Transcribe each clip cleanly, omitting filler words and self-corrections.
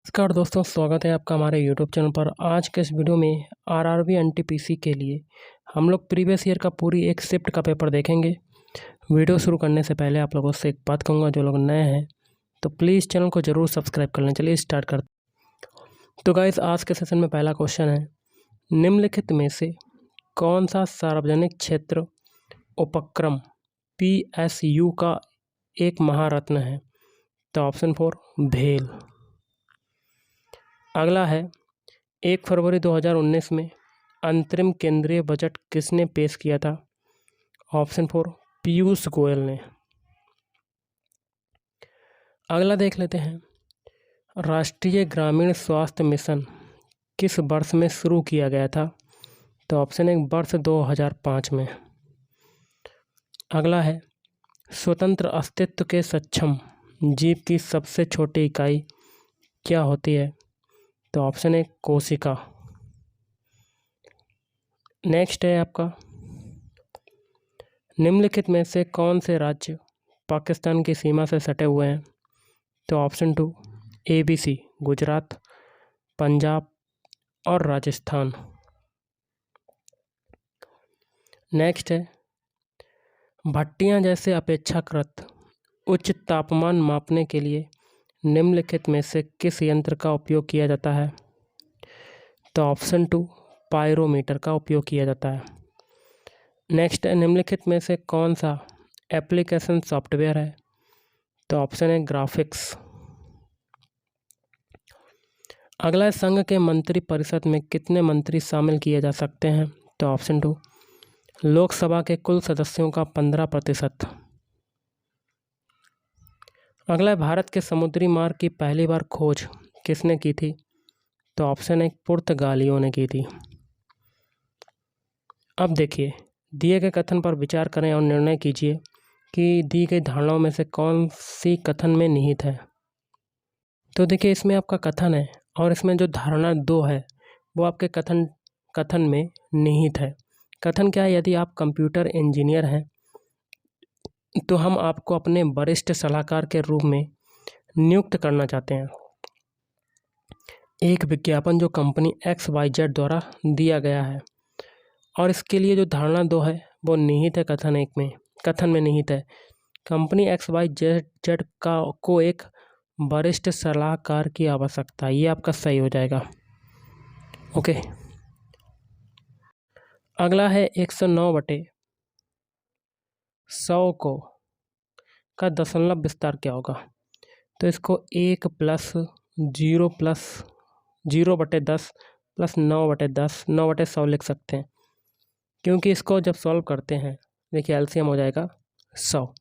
नमस्कार दोस्तों, स्वागत है आपका हमारे यूट्यूब चैनल पर। आज के इस वीडियो में आरआरबी एनटीपीसी के लिए हम लोग प्रीवियस ईयर का पूरी एक शिफ्ट का पेपर देखेंगे। वीडियो शुरू करने से पहले आप लोगों से एक बात कहूँगा, जो लोग नए हैं तो प्लीज़ चैनल को ज़रूर सब्सक्राइब कर लें। चलिए स्टार्ट करते। तो गाइस, आज के सेशन में पहला क्वेश्चन है, निम्नलिखित में से कौन सा सार्वजनिक क्षेत्र उपक्रम PSU का एक महारत्न है? तो ऑप्शन 4 भेल। अगला है, 1 फरवरी 2019 में अंतरिम केंद्रीय बजट किसने पेश किया था? ऑप्शन 4 पीयूष गोयल ने। अगला देख लेते हैं, राष्ट्रीय ग्रामीण स्वास्थ्य मिशन किस वर्ष में शुरू किया गया था? तो ऑप्शन 1 वर्ष 2005 में। अगला है, स्वतंत्र अस्तित्व के सक्षम जीव की सबसे छोटी इकाई क्या होती है? तो ऑप्शन 1 कोशिका। नेक्स्ट है आपका, निम्नलिखित में से कौन से राज्य पाकिस्तान की सीमा से सटे हुए हैं? तो ऑप्शन 2 ABC गुजरात, पंजाब और राजस्थान। नेक्स्ट है, भट्टियां जैसे अपेक्षाकृत उच्च तापमान मापने के लिए निम्नलिखित में से किस यंत्र का उपयोग किया जाता है? तो ऑप्शन 2 पायरोमीटर का उपयोग किया जाता है। नेक्स्ट है, निम्नलिखित में से कौन सा एप्लीकेशन सॉफ्टवेयर है? तो ऑप्शन है ग्राफिक्स। अगला है, संघ के मंत्री परिषद में कितने मंत्री शामिल किए जा सकते हैं? तो ऑप्शन 2 लोकसभा के कुल सदस्यों का 15%। अगला है, भारत के समुद्री मार्ग की पहली बार खोज किसने की थी? तो ऑप्शन 1 पुर्तगालियों ने की थी। अब देखिए, दिए गए कथन पर विचार करें और निर्णय कीजिए कि दी गई धारणाओं में से कौन सी कथन में निहित है। तो देखिए, इसमें आपका कथन है और इसमें जो धारणा 2 है वो आपके कथन में निहित है। कथन क्या है? यदि आप कंप्यूटर इंजीनियर हैं तो हम आपको अपने वरिष्ठ सलाहकार के रूप में नियुक्त करना चाहते हैं। एक विज्ञापन जो कंपनी XYZ द्वारा दिया गया है, और इसके लिए जो धारणा 2 है वो निहित है कथन में निहित है। कंपनी XYZ को एक वरिष्ठ सलाहकार की आवश्यकता है। ये आपका सही हो जाएगा। ओके। अगला है, 109/100 का दशमलव विस्तार क्या होगा? तो इसको 1 + 0 + 0/10 + 9/10 9/100 लिख सकते हैं, क्योंकि इसको जब सॉल्व करते हैं, देखिए एलसीएम हो जाएगा 100,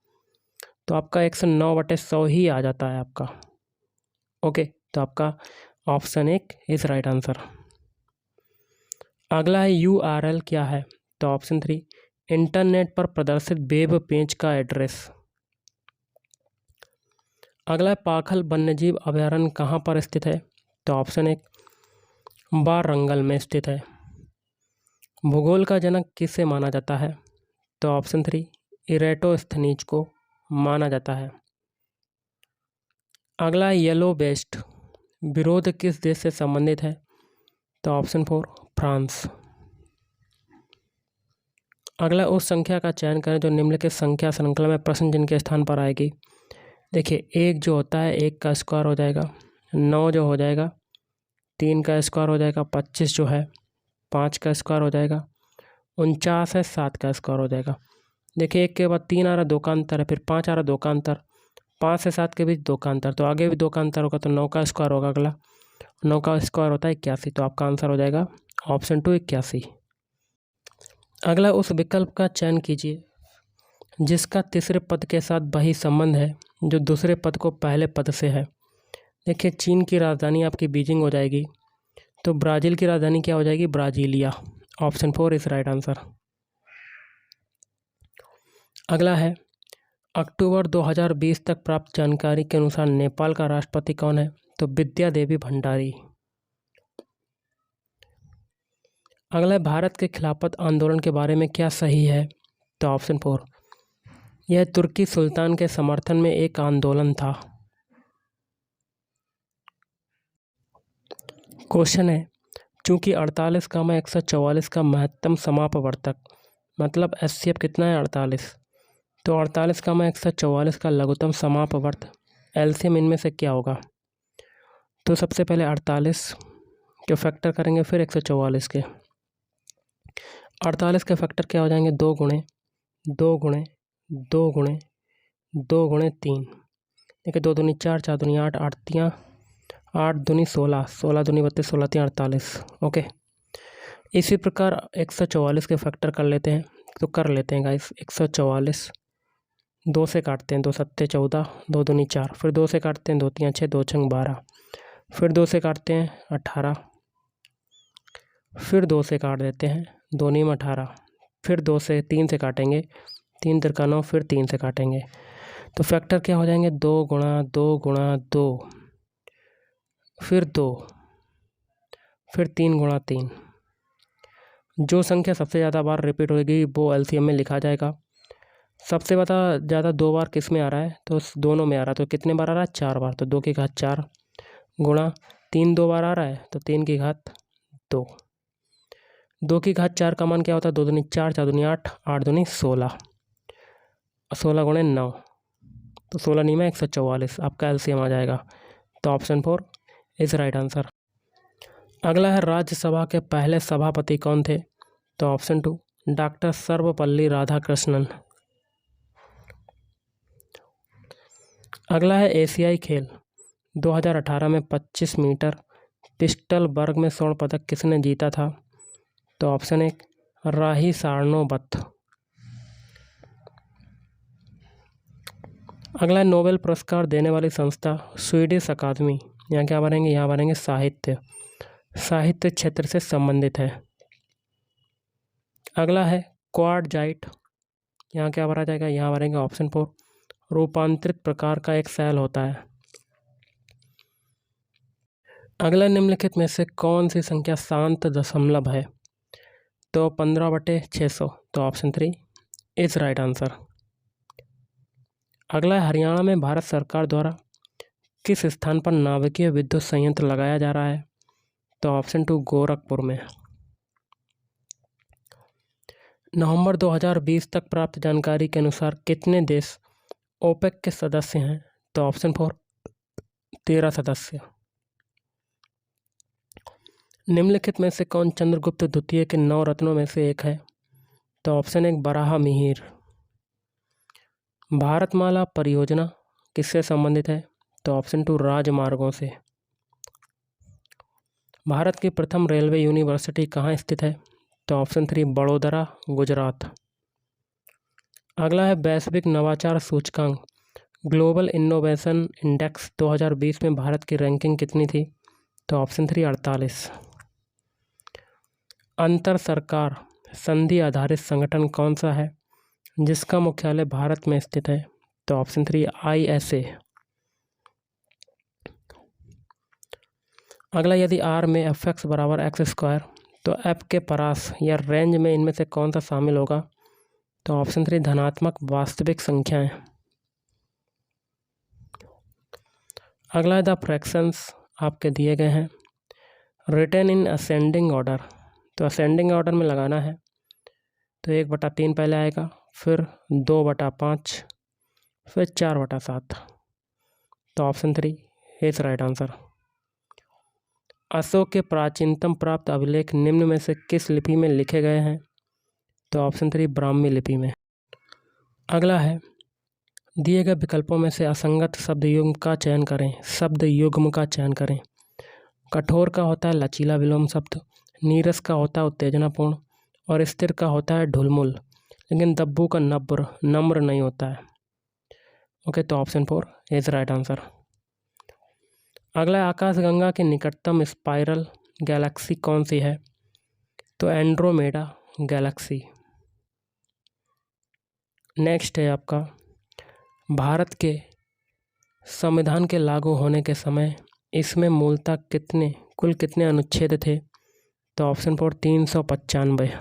तो आपका 109/100 ही आ जाता है आपका। ओके, तो आपका ऑप्शन 1 इज राइट आंसर। अगला है, URL क्या है? तो ऑप्शन 3 इंटरनेट पर प्रदर्शित वेब पेज का एड्रेस। अगला है, पाखल वन्यजीव अभयारण्य कहाँ पर स्थित है? तो ऑप्शन 1 वारंगल में स्थित है। भूगोल का जनक किसे माना जाता है? तो ऑप्शन 3 इरेटोस्थनीज को माना जाता है। अगला है, येलो वेस्ट विरोध किस देश से संबंधित है? तो ऑप्शन 4 फ्रांस। अगला, उस संख्या का चयन करें जो निम्नलिखित संख्या श्रृंखला में प्रश्न चिन्ह के स्थान पर आएगी। देखिए, 1 जो होता है 1 का स्क्वायर हो जाएगा, 9 जो हो जाएगा 3 का स्क्वायर हो जाएगा, 25 जो है 5 का स्क्वायर हो जाएगा, 49 है 7 का स्क्वायर हो जाएगा। देखिए, 1 के बाद 3 आ रहा, 2 का अंतर है, फिर 5 आ रहा, 2 का अंतर, 5 से 7 के बीच 2 का अंतर, तो आगे भी 2 का अंतर होगा, तो 9 का स्क्वायर होगा। अगला 9 का स्क्वायर होता है 81, तो आपका आंसर हो जाएगा ऑप्शन 2 81। अगला, उस विकल्प का चयन कीजिए जिसका तीसरे पद के साथ वही संबंध है जो दूसरे पद को पहले पद से है। देखिए, चीन की राजधानी आपकी बीजिंग हो जाएगी, तो ब्राज़ील की राजधानी क्या हो जाएगी? Brasilia. Option 4 is right answer. अगला है, अक्टूबर 2020 तक प्राप्त जानकारी के अनुसार नेपाल का राष्ट्रपति कौन है? तो विद्या देवी भंडारी। अगला है, भारत के खिलाफत आंदोलन के बारे में क्या सही है? तो ऑप्शन 4 यह तुर्की सुल्तान के समर्थन में एक आंदोलन था। क्वेश्चन है, चूंकि 48 का 144 का महत्तम समापवर्तक मतलब एचसीएफ कितना है 48, तो 48 का 144 का लघुत्तम समापवर्त एलसीएम इनमें से क्या होगा। तो सबसे पहले 48 के फैक्टर करेंगे, फिर 144 के। 48 के फैक्टर क्या हो जाएंगे, 2 गुणे 2 गुणे 2 गुणे 2 गुणे 3, देखिए 2 दूनी 4, 4 दूनी 8, 8 तियाँ 8 दूनी 16, 16 दूनी 32, 16 तियाँ 48। ओके, इसी प्रकार 144 के फैक्टर कर लेते हैं, तो कर लेते हैं गाइस। 144 2 से काटते हैं, 2 सत्ते 14, 2 दूनी 4, फिर 2 से काटते हैं, 2 तियाँ 6, 2 छंग 12, फिर 2 से काटते हैं 18, फिर 2 से काट देते हैं, 2 नीम 18, फिर 2 से 3 से काटेंगे, 3 तिरका 9, फिर 3 से काटेंगे, तो फैक्टर क्या हो जाएंगे, 2 गुणा 2 गुणा 2, फिर 2, फिर 3 गुणा 3। जो संख्या सबसे ज़्यादा बार रिपीट होगी वो एलसीएम में लिखा जाएगा। सबसे ज़्यादा 2 बार किस में आ रहा है, तो दोनों में आ रहा है, तो कितने बार आ रहा है, 4 बार, तो 2 की घात 4 गुणा 3 2 बार आ रहा है, तो 3 की घात 2, 2 की घात 4 का मान क्या होता है, 2 दूनी 4, 4 दूनी 8, 8 दूनी 16, 16 गुणे 9, तो 16 नहीं में 144 आपका एलसीएम आ जाएगा। तो ऑप्शन 4 इज राइट आंसर। अगला है, राज्यसभा के पहले सभापति कौन थे, तो ऑप्शन 2 डॉक्टर सर्वपल्ली राधाकृष्णन। अगला है, एशियाई खेल 2018 में 25 मीटर पिस्टल वर्ग में स्वर्ण पदक किसने जीता था, तो ऑप्शन 1 राही सारनोबत। अगला है, नोबेल पुरस्कार देने वाली संस्था स्वीडिश अकादमी, यहाँ क्या भरेंगे, यहाँ भरेंगे साहित्य क्षेत्र से संबंधित है। अगला है, क्वार्टजाइट, यहाँ क्या भरा जाएगा, यहाँ भरेंगे ऑप्शन 4 रूपांतरित प्रकार का एक सेल होता है। अगला, निम्नलिखित में से कौन सी संख्या शांत दशमलव है, तो 15/600, तो ऑप्शन 3 इज राइट आंसर। अगला, हरियाणा में भारत सरकार द्वारा किस स्थान पर नाभिकीय विद्युत संयंत्र लगाया जा रहा है, तो ऑप्शन 2 गोरखपुर में। नवंबर 2020 तक प्राप्त जानकारी के अनुसार कितने देश ओपेक के सदस्य हैं, तो ऑप्शन 4 13 सदस्य। निम्नलिखित में से कौन चंद्रगुप्त द्वितीय के 9 रत्नों में से एक है, तो ऑप्शन 1 बराह मिहिर। भारतमाला परियोजना किससे संबंधित है, तो ऑप्शन 2 राजमार्गों से। भारत की प्रथम रेलवे यूनिवर्सिटी कहाँ स्थित है, तो ऑप्शन 3 बड़ोदरा गुजरात। अगला है, वैश्विक नवाचार सूचकांक ग्लोबल इनोवेशन इंडेक्स 2020 में भारत की रैंकिंग कितनी थी, तो ऑप्शन 3 48। अंतर सरकार संधि आधारित संगठन कौन सा है जिसका मुख्यालय भारत में स्थित है, तो ऑप्शन 3 ISA। अगला, यदि R में fx बराबर x², तो f के परास या रेंज में इनमें से कौन सा शामिल होगा, तो ऑप्शन 3 धनात्मक वास्तविक संख्याएं। अगला, द फ्रैक्शंस आपके दिए गए हैं रिटन इन असेंडिंग ऑर्डर, तो असेंडिंग ऑर्डर में लगाना है, तो 1/3 पहले आएगा, फिर 2/5, फिर 4/7, तो option 3 is right answer. Ashok के प्राचीनतम प्राप्त अभिलेख निम्न में से किस लिपि में लिखे गए हैं, तो ऑप्शन 3 ब्राह्मी लिपि में। अगला है, दिए गए विकल्पों में से असंगत शब्द युग्म का चयन करें। शब्द युग्म का चयन करें। कठोर का होता है लचीला विलोम शब्द, नीरस का होता है उत्तेजनापूर्ण, और स्थिर का होता है ढुलमुल, लेकिन दब्बू का नम्र नहीं होता है। ओके, तो ऑप्शन 4 इज राइट आंसर। अगला, आकाशगंगा की निकटतम स्पाइरल गैलेक्सी कौन सी है, तो एंड्रोमेडा गैलेक्सी। नेक्स्ट है आपका, भारत के संविधान के लागू होने के समय इसमें मूलतः कुल कितने अनुच्छेद थे, तो ऑप्शन 4 395।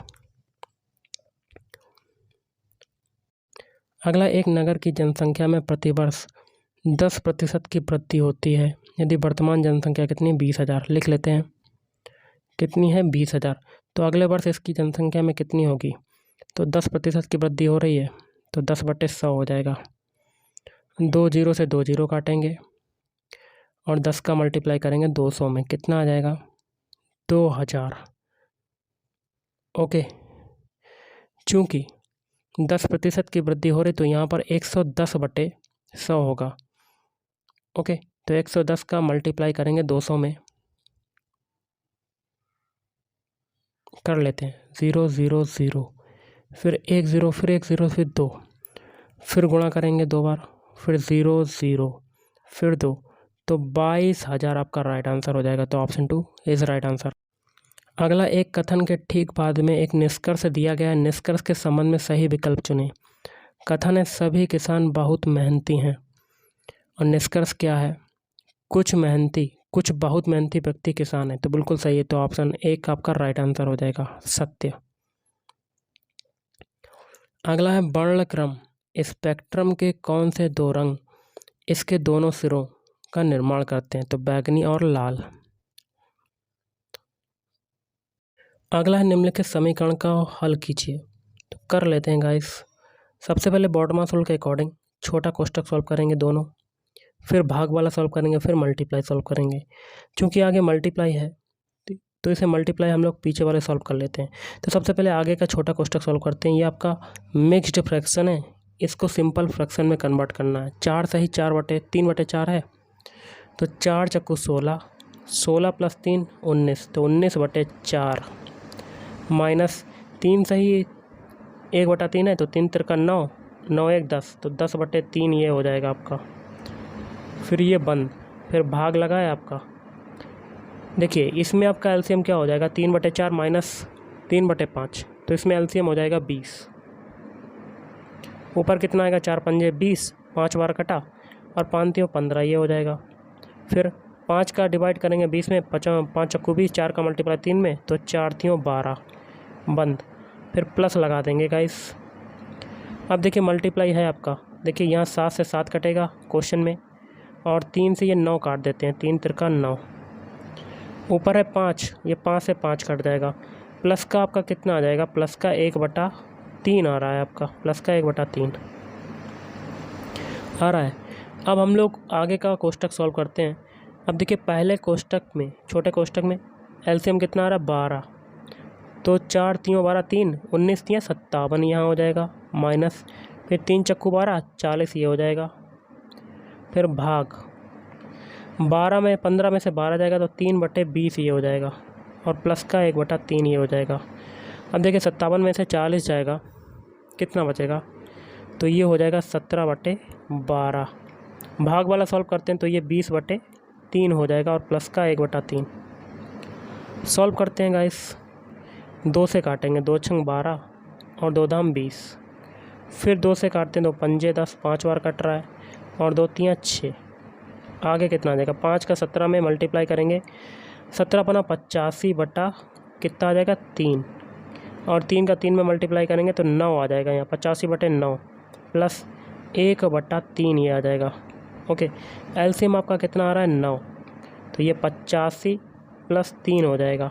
अगला, एक नगर की जनसंख्या में प्रतिवर्ष 10% की वृद्धि होती है यदि वर्तमान जनसंख्या कितनी 20,000 लिख लेते हैं। कितनी है 20,000। तो अगले वर्ष इसकी जनसंख्या में कितनी होगी, तो 10% की वृद्धि हो रही है, तो 10/100 हो जाएगा। 2 जीरो से 2 जीरो काटेंगे और 10 का मल्टीप्लाई करेंगे 200 में, कितना आ जाएगा 2000। ओके, चूँकि 10% की वृद्धि हो रही तो यहाँ पर 110/100 होगा। ओके, तो 110 का मल्टीप्लाई करेंगे 200 में, कर लेते हैं 0 0 0, फिर 1 0, फिर 1 0, फिर 2, फिर गुणा करेंगे 2 बार, फिर 0 0, फिर 2, तो 22,000 आपका राइट आंसर हो जाएगा। तो ऑप्शन 2 इज़ राइट आंसर। अगला, एक कथन के ठीक बाद में एक निष्कर्ष दिया गया है, निष्कर्ष के संबंध में सही विकल्प चुनें। कथन है सभी किसान बहुत मेहनती हैं, और निष्कर्ष क्या है, कुछ बहुत मेहनती व्यक्ति किसान है, तो बिल्कुल सही है। तो ऑप्शन 1 आपका राइट आंसर हो जाएगा, सत्य। अगला है वर्णक्रम स्पेक्ट्रम के कौन से दो रंग इसके दोनों सिरों का निर्माण करते हैं, तो बैंगनी और लाल। अगला है निम्नलिखित समीकरण का हल कीजिए, तो कर लेते हैं गाइस। सबसे पहले बॉडमास रूल के अकॉर्डिंग छोटा कोष्ठक सॉल्व करेंगे दोनों, फिर भाग वाला सॉल्व करेंगे, फिर मल्टीप्लाई सॉल्व करेंगे। चूँकि आगे मल्टीप्लाई है तो इसे मल्टीप्लाई हम लोग पीछे वाले सॉल्व कर लेते हैं। तो सबसे पहले आगे का छोटा कोष्ठक सॉल्व करते हैं। ये आपका मिक्स्ड फ्रैक्शन है, इसको सिंपल फ्रैक्शन में कन्वर्ट करना है। 4 सही 4/3/4 है, तो 4 चक्कू 16, 16 + 3 19, तो 19/4 माइनस 3 सही 1/3 है, तो 3 तिरका 9, 9 1 10, तो 10/3 ये हो जाएगा आपका। फिर ये बंद, फिर भाग लगा है आपका। देखिए इसमें आपका एलसीएम क्या हो जाएगा, 3/4 माइनस 3/5, तो इसमें एलसीएम हो जाएगा 20। ऊपर कितना आएगा, 4 पंजे 20, 5 बार कटा और 5 3 15, ये हो जाएगा। फिर 5 का डिवाइड करेंगे 20 में, 5 चक्कू 20, 4 का मल्टीप्लाई 3 में, तो 4 3 12, बंद। फिर प्लस लगा देंगे गाइस। अब देखिए मल्टीप्लाई है आपका, देखिए यहाँ 7 से 7 कटेगा क्वेश्चन में, और 3 से ये 9 काट देते हैं, 3 तिरका 9। ऊपर है 5, ये 5 से 5 कट जाएगा। प्लस का आपका कितना आ जाएगा, प्लस का 1/3 आ रहा है आपका, प्लस का 1/3 आ रहा है। अब हम लोग आगे का कोष्ठक सॉल्व करते हैं। अब देखिए पहले कोष्ठक में, छोटे कोष्ठक में एलसीएम कितना आ रहा है 12, तो 4 3 12 3, 19 3 57 यहाँ हो जाएगा, माइनस फिर 3 चक्कू 12 40 ये हो जाएगा। फिर भाग 12 में 15 में से 12 जाएगा, तो 3/20 ये हो जाएगा, और प्लस का 1/3 ये हो जाएगा। अब देखिए 57 में से 40 जाएगा, कितना बचेगा, तो ये हो जाएगा 17/12। भाग वाला सॉल्व करते हैं तो ये 20/3 हो जाएगा, और प्लस का 1/3 सॉल्व करते हैं गाइस। 2 से काटेंगे, 2 छंग 12 और 2 धाम 20, फिर 2 से काटते हैं, 2 पंजे 10, 5 बार कट रहा है, और 2 3 6। आगे कितना आ जाएगा, 5 का 17 में मल्टीप्लाई करेंगे, 17 × 85 बटा कितना आ जाएगा 3, और 3 का 3 में मल्टीप्लाई करेंगे तो 9 आ जाएगा यहाँ, 85/9 प्लस 1/3 ये आ जाएगा। ओके, एलसीएम आपका कितना आ रहा है 9, तो ये 85 + 3 हो जाएगा,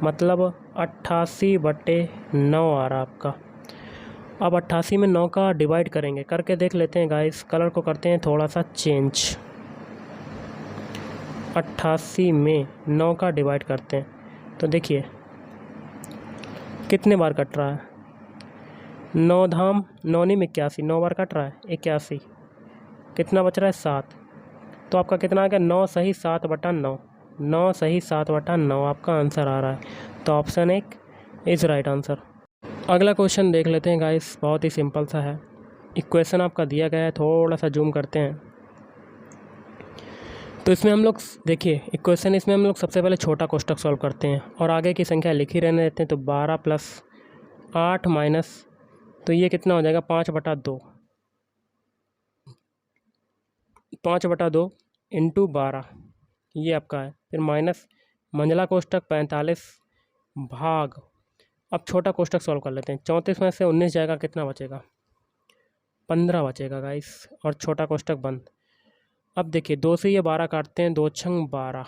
मतलब 88/9 आ रहा है आपका। अब 88 में 9 का डिवाइड करेंगे, करके देख लेते हैं गाइस। कलर को करते हैं थोड़ा सा चेंज। 88 में 9 का डिवाइड करते हैं, तो देखिए कितने बार कट रहा है, 9 धाम 9 नहीं 81, 9 बार कट रहा है 81, कितना बच रहा है 7, तो आपका कितना आ गया 9 सही 7/9, 9 सही 7/9 आपका आंसर आ रहा है। तो ऑप्शन 1 इज़ राइट आंसर। अगला क्वेश्चन देख लेते हैं गाइस, बहुत ही सिंपल सा है। इक्वेशन आपका दिया गया है, थोड़ा सा जूम करते हैं। तो इसमें हम लोग देखिए इक्वेशन, इसमें हम लोग सबसे पहले छोटा कोष्ठक सॉल्व करते हैं और आगे की संख्या लिख ही रहने देते हैं। तो 12 + 8 माइनस, तो ये कितना हो जाएगा 5/2, 5/2 इंटू 12 ये आपका है। फिर माइनस मंझला कोष्ठक 45 भाग, अब छोटा कोष्ठक सॉल्व कर लेते हैं। 34 में से 19 जाएगा, कितना बचेगा 15 बचेगा गाइस, और छोटा कोष्ठक बंद। अब देखिए 2 से ये 12 काटते हैं, 2 छंग 12,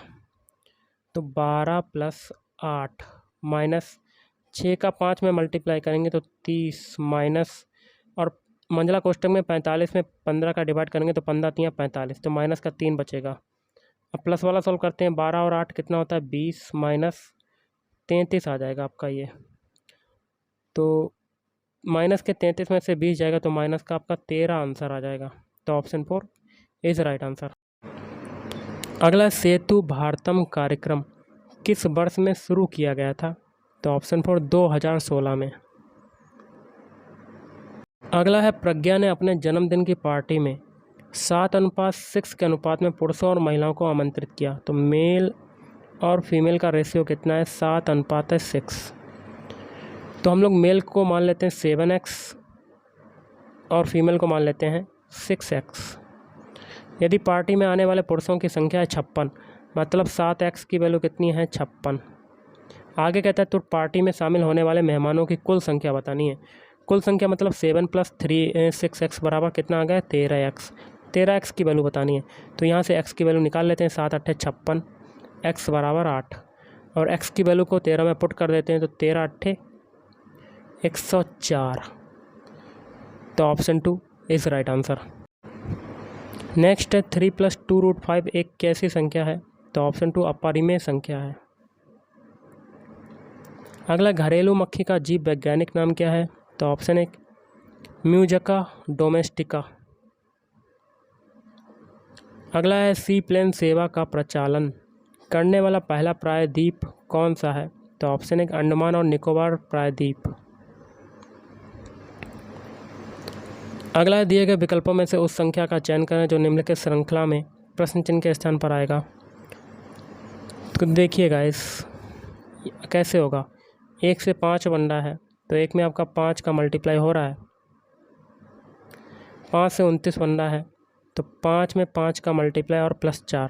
तो 12 + 8 माइनस 6 का 5 में मल्टीप्लाई करेंगे तो 30 माइनस और मंझला कोष्टक में 45 में 15 का डिवाइड करेंगे तो 15 तियाँ 45, तो माइनस का 3 बचेगा। अब प्लस वाला सॉल्व करते हैं, 12 और 8 कितना होता है 20 माइनस 33 आ जाएगा आपका ये। तो माइनस के 33 में से 20 जाएगा तो माइनस का आपका 13 आंसर आ जाएगा। तो ऑप्शन 4 इज राइट आंसर। अगला, सेतु भारतम कार्यक्रम किस वर्ष में शुरू किया गया था? तो ऑप्शन 4 2016 में। अगला है, प्रज्ञा ने अपने जन्मदिन की पार्टी में 7:6 के अनुपात में पुरुषों और महिलाओं को आमंत्रित किया, तो मेल और फीमेल का रेशियो कितना है 7:6। तो हम लोग मेल को मान लेते हैं 7x और फीमेल को मान लेते हैं 6x। यदि पार्टी में आने वाले पुरुषों की संख्या है 56, मतलब 7x की वैल्यू कितनी है 56। आगे कहता है तो पार्टी में शामिल होने वाले मेहमानों की कुल संख्या बतानी है। कुल संख्या मतलब 7 + 3 6x बराबर कितना आ गया 13x। 13x की वैल्यू बतानी है, तो यहाँ से x की वैल्यू निकाल लेते हैं। 7 × 8 = 56, x बराबर 8 और x की वैल्यू को 13 में पुट कर देते हैं तो 13 × 8 = 104। तो option 2 is right answer. Next है, 3 + 2√5 एक कैसी संख्या है? तो ऑप्शन 2 अपरिमेय संख्या है। अगला, घरेलू मक्खी का जीव वैज्ञानिक नाम क्या है? तो ऑप्शन 1 म्यूजिका डोमेस्टिका। अगला है, सी प्लेन सेवा का प्रचालन करने वाला पहला प्रायद्वीप कौन सा है? तो ऑप्शन 1 अंडमान और निकोबार प्रायद्वीप। अगला, दिए गए विकल्पों में से उस संख्या का चयन करें जो निम्नलिखित श्रृंखला में प्रश्न चिन्ह के स्थान पर आएगा। तो देखिएगा इस कैसे होगा। 1 से 5 बन रहा है तो 1 में आपका 5 का मल्टीप्लाई हो रहा है। 5 से 29 बन रहा है तो 5 में 5 का मल्टीप्लाई और +4।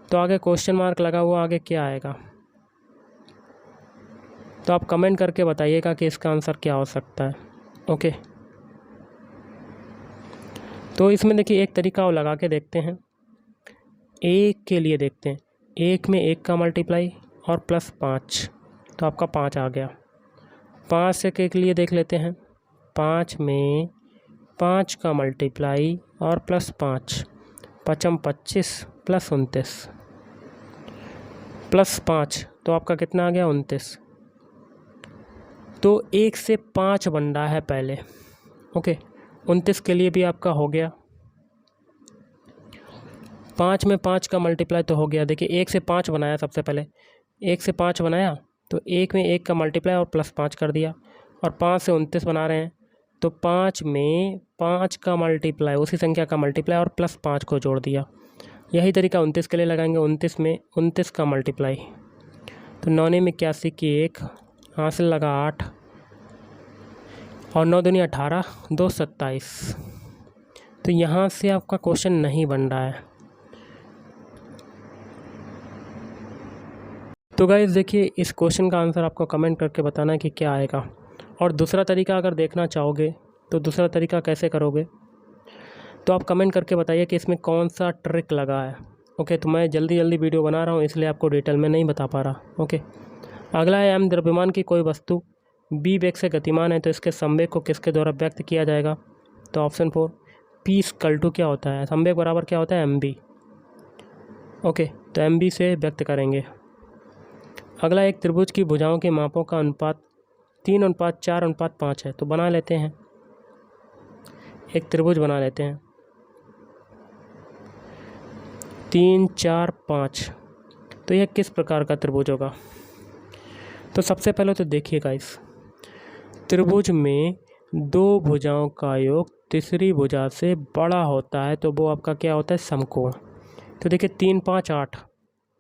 तो आगे क्वेश्चन मार्क लगा हुआ, आगे क्या आएगा? तो आप कमेंट करके बताइएगा कि इसका आंसर क्या हो सकता है। ओके, तो इसमें देखिए एक तरीका और लगा के देखते हैं। 1 के लिए देखते हैं, 1 में 1 का मल्टीप्लाई और +5, तो आपका 5 आ गया। 5 से के लिए देख लेते हैं, 5 में 5 का मल्टीप्लाई और +5, 5 × 25 + 29 +5, तो आपका कितना आ गया 29। तो 1 से 5 बन रहा है पहले। ओके, 29 के लिए भी आपका हो गया। 5 में 5 का मल्टीप्लाई तो हो गया। देखिए 1 से 5 बनाया, सबसे पहले 1 से 5 बनाया तो 1 में 1 का मल्टीप्लाई और +5 कर दिया, और 5 से 29 बना रहे हैं तो 5 में 5 का मल्टीप्लाई, उसी संख्या का मल्टीप्लाई और +5 को जोड़ दिया। यही तरीका 29 के लिए लगाएंगे। 29 में 29 का मल्टीप्लाई, तो 9 में 81 की 1 हासिल लगा 8 और 9 दूनी 18, 2 27। तो यहाँ से आपका क्वेश्चन नहीं बन रहा है। तो गाइस देखिए, इस क्वेश्चन का आंसर आपको कमेंट करके बताना है कि क्या आएगा। और दूसरा तरीका अगर देखना चाहोगे तो दूसरा तरीका कैसे करोगे, तो आप कमेंट करके बताइए कि इसमें कौन सा ट्रिक लगा है। ओके, तो मैं जल्दी जल्दी वीडियो बना रहा हूँ इसलिए आपको डिटेल में नहीं बता पा रहा। ओके, अगला है, m द्रव्यमान की कोई वस्तु b वेग से गतिमान है तो इसके संवेग को किसके द्वारा व्यक्त किया जाएगा? तो ऑप्शन 4 p = क्या होता है? संवेग बराबर क्या होता है mb। ओके, तो mb से व्यक्त करेंगे। अगला, एक त्रिभुज की भुजाओं के मापों का अनुपात 3:4:5 है, तो बना लेते हैं। एक त्रिभुज बना लेते हैं 3 4 5। तो यह किस प्रकार का त्रिभुज होगा? तो सबसे पहले तो देखिएगा, इस त्रिभुज में 2 भुजाओं का योग तीसरी भुजा से बड़ा होता है तो वो आपका क्या होता है? समकोण। तो देखिए 3 5 8,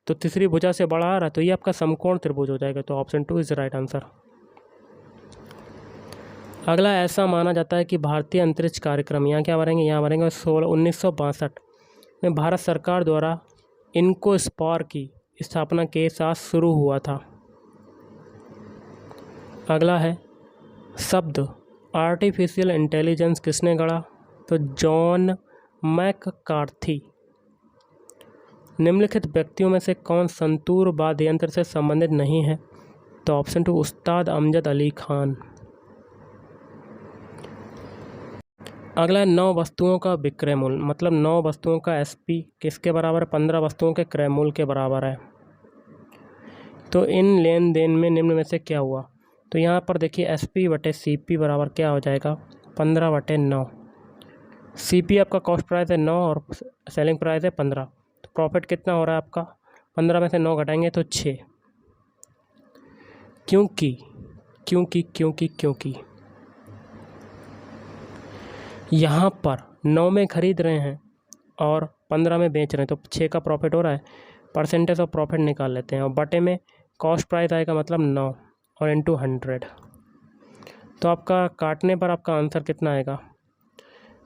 तो तीसरी भुजा से बड़ा आ रहा है तो ये आपका समकोण त्रिभुज हो जाएगा। तो ऑप्शन 2 इज़ राइट आंसर। अगला, ऐसा माना जाता है कि भारतीय अंतरिक्ष कार्यक्रम, यहाँ क्या भरेंगे? यहाँ भरेंगे 1962 में भारत सरकार द्वारा इनकोस्पार की स्थापना के साथ शुरू हुआ था। अगला है, शब्द आर्टिफिशियल इंटेलिजेंस किसने गढ़ा? तो जॉन मैककार्थी। निम्नलिखित व्यक्तियों में से कौन संतूर वाद्य यंत्र से संबंधित नहीं है? तो ऑप्शन 2 उस्ताद अमजद अली खान। अगला है 9 वस्तुओं का विक्रय मूल्य, मतलब 9 वस्तुओं का एसपी किसके बराबर है? 15 वस्तुओं के क्रय मूल्य के बराबर है। तो इन लेन देन में निम्न में से क्या हुआ? तो यहाँ पर देखिए एसपी बटे सीपी बराबर क्या हो जाएगा? 15 बटे 9। सीपी आपका कॉस्ट प्राइस है 9 और सेलिंग प्राइस है 15, तो प्रॉफिट कितना हो रहा है आपका? 15 में से 9 घटाएंगे तो 6। क्योंकि यहाँ पर 9 में खरीद रहे हैं और 15 में बेच रहे हैं, तो 6 का प्रॉफिट हो रहा है। परसेंटेज ऑफ प्रॉफिट निकाल लेते हैं और बटे में कॉस्ट प्राइस आएगा मतलब 9 और इंटू 100। तो आपका काटने पर आपका आंसर कितना आएगा?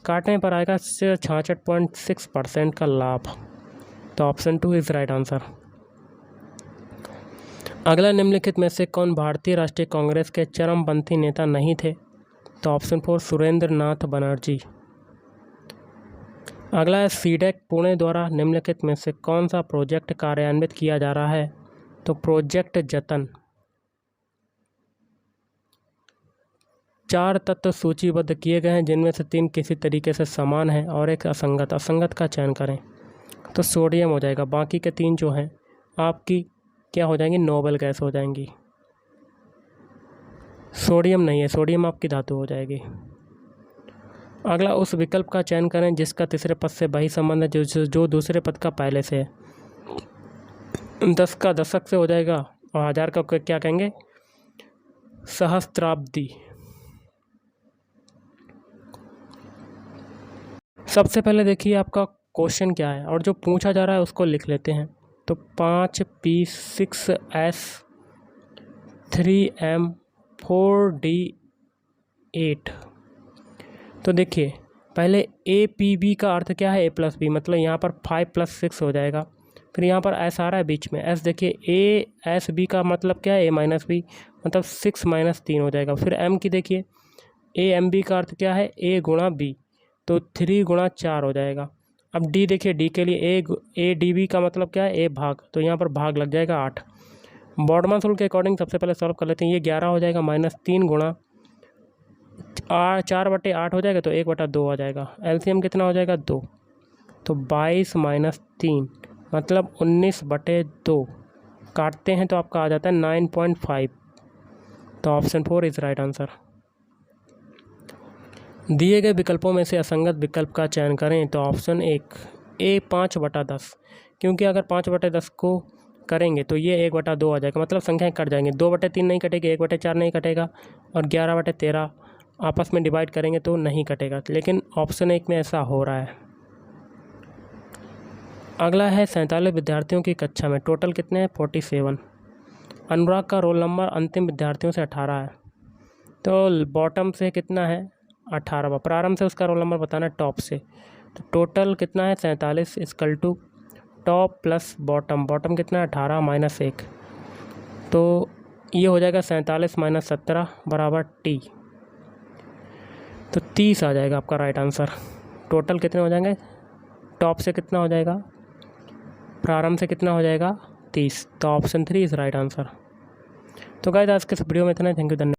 काटने पर आएगा 66.6% का लाभ। तो ऑप्शन 2 इज़ राइट आंसर। अगला निम्नलिखित में से कौन भारतीय राष्ट्रीय कांग्रेस के चरमपंथी नेता नहीं थे? तो ऑप्शन 4 सुरेंद्र नाथ बनर्जी। अगला है सीडेक पुणे द्वारा निम्नलिखित में से कौन सा प्रोजेक्ट कार्यान्वित किया जा रहा है? तो प्रोजेक्ट जतन। 4 तत्व सूचीबद्ध किए गए हैं जिनमें से 3 किसी तरीके से समान है और एक असंगत का चयन करें। तो सोडियम हो जाएगा, बाकी के 3 जो हैं आपकी क्या हो जाएंगी? नोबल गैस हो जाएंगी। सोडियम नहीं है, सोडियम आपकी धातु हो जाएगी। अगला उस विकल्प का चयन करें जिसका तीसरे पद से वही संबंध है जो दूसरे पद का पहले से है। 10 का दशक से हो जाएगा और 1000 का क्या कहेंगे? सहस्त्राब्दी। सबसे पहले देखिए आपका क्वेश्चन क्या है और जो पूछा जा रहा है उसको लिख लेते हैं। तो 5p6s 3m 4d8। तो देखिए पहले ए पी बी का अर्थ क्या है? a प्लस बी, मतलब यहाँ पर 5 + 6 हो जाएगा। फिर यहाँ पर एस आ रहा है बीच में, एस देखिए ए एस बी का मतलब क्या है? a - b, मतलब 6 - 3 हो जाएगा। फिर m की देखिए ए एम बी का अर्थ क्या है? a × b, तो 3 × 4 हो जाएगा। अब डी देखिए, डी के लिए ए डी बी का मतलब क्या है? a भाग, तो यहाँ पर भाग लग जाएगा 8। बॉडमन्स रूल के अकॉर्डिंग सबसे पहले सॉल्व कर लेते हैं। ये 11 हो जाएगा -3 × 4/8 हो जाएगा, तो 1/2 आ जाएगा। एलसीएम कितना हो जाएगा? 2। तो 22 - 3 मतलब 19/2। काटते हैं तो आपका आ जाता है 9.5। तो ऑप्शन 4 इज़ राइट आंसर। दिए गए विकल्पों में से असंगत विकल्प का चयन करें। तो ऑप्शन 1 ए 5/10, क्योंकि अगर 5/10 को करेंगे तो ये 1/2 आ जाएगा, मतलब संख्याएं कट जाएंगे। 2/3 नहीं कटेगी, 1/4 नहीं कटेगा और 11/13 आपस में डिवाइड करेंगे तो नहीं कटेगा, लेकिन ऑप्शन 1 में ऐसा हो रहा है। अगला है 47 विद्यार्थियों की कक्षा में टोटल कितने हैं? 47। अनुराग का रोल नंबर अंतिम विद्यार्थियों से 18 है, तो बॉटम से कितना है? 18वां। प्रारंभ से उसका रोल नंबर बताना है टॉप से। तो टोटल कितना है? 47 = टॉप प्लस बॉटम। बॉटम कितना है? 18 - 1, तो ये हो जाएगा 47 - 17 = T, तो 30 आ जाएगा आपका राइट आंसर। टोटल कितने हो जाएंगे? टॉप से कितना हो जाएगा? प्रारंभ से कितना हो जाएगा? 30। तो ऑप्शन 3 इज़ राइट आंसर। तो गाइस आज के इस वीडियो में इतना ही। थैंक यू, धन्यवाद।